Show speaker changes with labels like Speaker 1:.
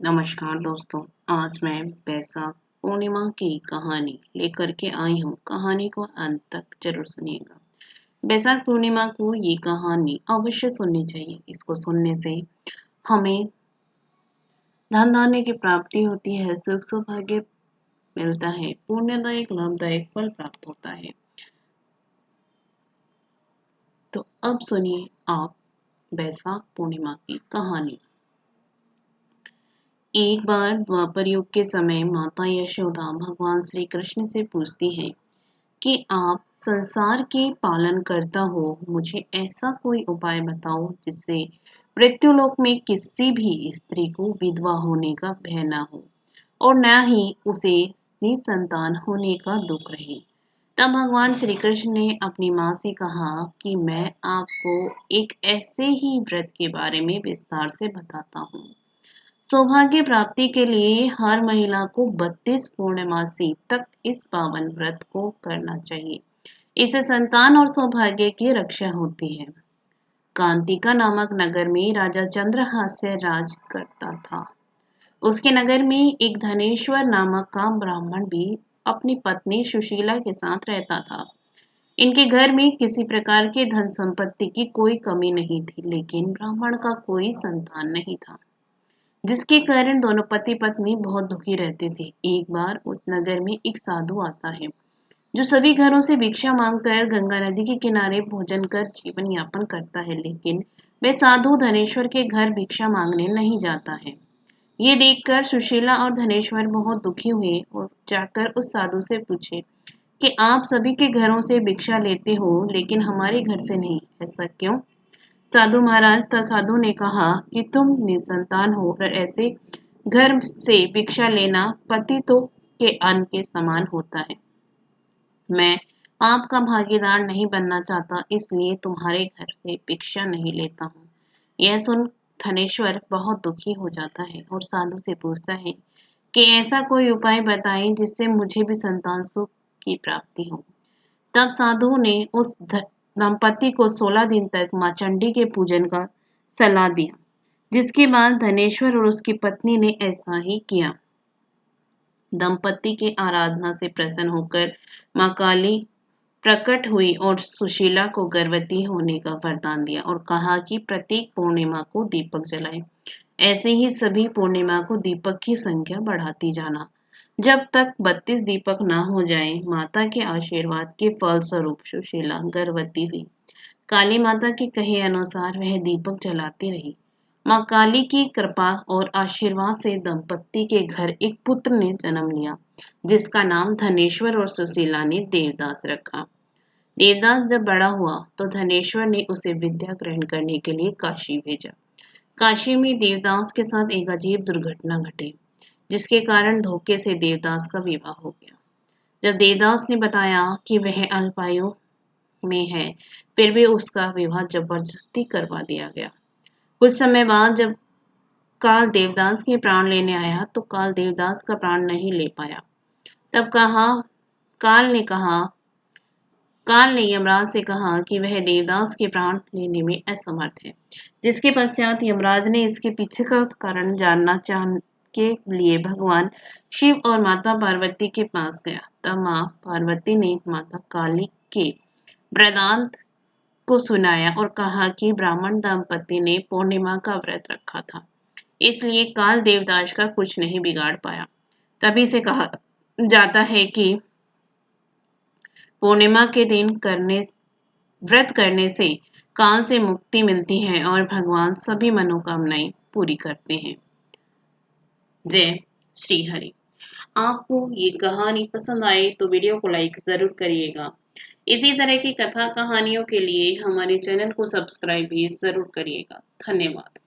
Speaker 1: नमस्कार दोस्तों, आज मैं बैसाख पूर्णिमा की कहानी लेकर के आई हूँ। कहानी को अंत तक जरूर सुनिएगा। बैसाख पूर्णिमा को ये कहानी अवश्य सुननी चाहिए। इसको सुनने से हमें धन धान्य की प्राप्ति होती है, सुख सौभाग्य मिलता है, पुण्यदायक लाभदायक फल प्राप्त होता है। तो अब सुनिए आप बैसाख पूर्णिमा की कहानी। एक बार द्वापर युग के समय माता यशोदा भगवान श्री कृष्ण से पूछती है कि आप संसार के पालन करता हो, मुझे ऐसा कोई उपाय बताओ जिससे मृत्युलोक में किसी भी स्त्री को विधवा होने का भय न हो और न ही उसे निसंतान होने का दुख रहे। तब भगवान श्री कृष्ण ने अपनी माँ से कहा कि मैं आपको एक ऐसे ही व्रत के बारे में विस्तार से बताता हूँ। सौभाग्य प्राप्ति के लिए हर महिला को 32 पूर्णमासी तक इस पावन व्रत को करना चाहिए। इससे संतान और सौभाग्य की रक्षा होती है। कांतिका नामक नगर में राजा चंद्रहास्य राज करता था। उसके नगर में एक धनेश्वर नामक का ब्राह्मण भी अपनी पत्नी सुशीला के साथ रहता था। इनके घर में किसी प्रकार के धन संपत्ति की कोई कमी नहीं थी, लेकिन ब्राह्मण का कोई संतान नहीं था, जिसके कारण दोनों पति पत्नी बहुत दुखी रहते थे। एक बार उस नगर में एक साधु आता है जो सभी घरों से भिक्षा मांगकर गंगा नदी के किनारे भोजन कर जीवन यापन करता है, लेकिन वह साधु धनेश्वर के घर भिक्षा मांगने नहीं जाता है। ये देखकर सुशीला और धनेश्वर बहुत दुखी हुए और जाकर उस साधु से पूछे कि आप सभी के घरों से भिक्षा लेते हो लेकिन हमारे घर से नहीं, ऐसा क्यों? साधु ने कहा कि तुम निसंतान हो और ऐसे घर से भिक्षा लेना पतितों के अन्न के समान होता है। मैं आपका भागीदार नहीं बनना चाहता, इसलिए तुम्हारे घर से भिक्षा नहीं लेता हूँ। यह सुन धनेश्वर बहुत दुखी हो जाता है और साधु से पूछता है कि ऐसा कोई उपाय बताएं जिससे मुझे भी संतान सुख की प्राप्ति हो। तब साधु ने उस दंपति को 16 दिन तक मां चंडी के पूजन का सलाह दिया, जिसके बाद धनेश्वर और उसकी पत्नी ने ऐसा ही किया। दंपति के आराधना से प्रसन्न होकर मां काली प्रकट हुई और सुशीला को गर्भवती होने का वरदान दिया और कहा कि प्रत्येक पूर्णिमा को दीपक जलाए। ऐसे ही सभी पूर्णिमा को दीपक की संख्या बढ़ाती जाना, जब तक 32 दीपक न हो जाए। माता के आशीर्वाद के फलस्वरूप सुशीला गर्भवती हुई। काली माता के कहे अनुसार वह दीपक जलाती रही। माँ काली की कृपा और आशीर्वाद से दंपति के घर एक पुत्र ने जन्म लिया, जिसका नाम धनेश्वर और सुशीला ने देवदास रखा। देवदास जब बड़ा हुआ तो धनेश्वर ने उसे विद्या ग्रहण करने के लिए काशी भेजा। काशी में देवदास के साथ एक अजीब दुर्घटना घटी, जिसके कारण धोखे से देवदास का विवाह हो गया। जब देवदास ने बताया कि वह अल्पायु में है, फिर भी उसका विवाह जबरदस्ती करवा दिया गया। कुछ समय बाद जब काल देवदास के प्राण लेने आया तो काल देवदास का प्राण नहीं ले पाया। तब काल ने कहा काल ने यमराज से कहा कि वह देवदास के प्राण लेने में असमर्थ है। जिसके पश्चात यमराज ने इसके पीछे का कारण जानना चाह के लिए भगवान शिव और माता पार्वती के पास गया। तब माँ पार्वती ने माता काली के वृतांत को सुनाया और कहा कि ब्राह्मण दंपति ने पूर्णिमा का व्रत रखा था, इसलिए काल देवदास का कुछ नहीं बिगाड़ पाया। तभी से कहा जाता है कि पूर्णिमा के दिन व्रत करने से काल से मुक्ति मिलती है और भगवान सभी मनोकामनाएं पूरी करते हैं। जय श्री हरि। आपको ये कहानी पसंद आए तो वीडियो को लाइक जरूर करिएगा। इसी तरह की कथा कहानियों के लिए हमारे चैनल को सब्सक्राइब भी जरूर करिएगा। धन्यवाद।